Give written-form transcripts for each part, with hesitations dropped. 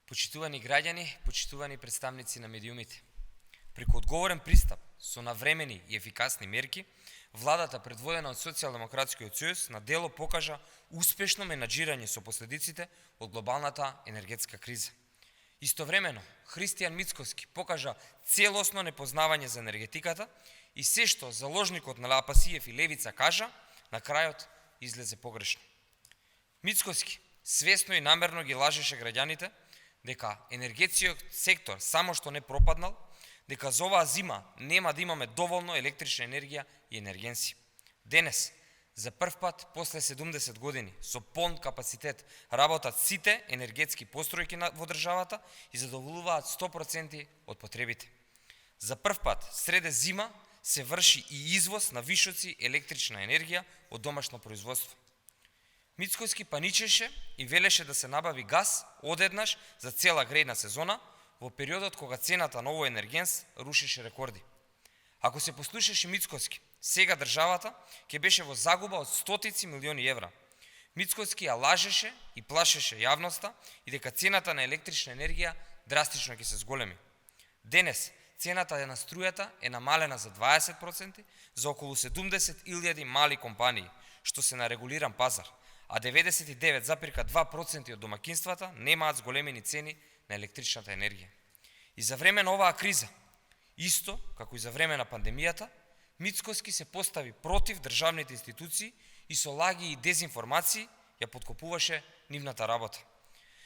Почитувани граѓани, почитувани представници на медиумите. Преку одговорен пристап со навремени и ефикасни мерки, владата предводена од Социјалдемократскиот сојуз на дело покажа успешно менаџирање со последиците од глобалната енергетска криза. Истовремено, Христијан Мицкоски покажа целосно непознавање за енергетиката и се што заложникот на Лапасиев и Левица кажа, на крајот излезе погрешно. Мицкоски свесно и намерно ги лажеше граѓаните дека енергетскиот сектор само што не пропаднал, дека за оваа зима нема да имаме доволно електрична енергија и енергенси. Денес, за прв пат после 70 години, со полн капацитет работат сите енергетски постројки во државата и задоволуваат 100% од потребите. За прв пат среде зима се врши и извоз на вишоци електрична енергија од домашно производство. Мицкоски паничеше и велеше да се набави газ одеднаш за цела грејна сезона во периодот кога цената на овој енергенс рушеше рекорди. Ако се послушаше Мицкоски, сега државата ќе беше во загуба од стотици милиони евра. Мицкоски ја лажеше и плашеше јавноста и дека цената на електрична енергија драстично ќе се зголеми. Денес цената на струјата е намалена за 20% за околу 70.000 мали компании, што се на регулиран пазар, а 99,2% од домакинствата немаат зголемени цени на електричната енергија. И за време на оваа криза, исто како и за време на пандемијата, Мицкоски се постави против државните институции и со лаги и дезинформации ја подкопуваше нивната работа.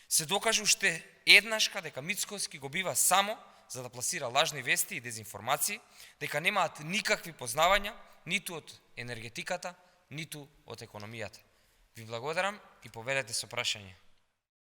Се докажа уште еднашка дека Мицкоски го бива само за да пласира лажни вести и дезинформации, дека немаат никакви познавања ниту од енергетиката, ниту од економијата. Ви благодарам и поведете со прашање.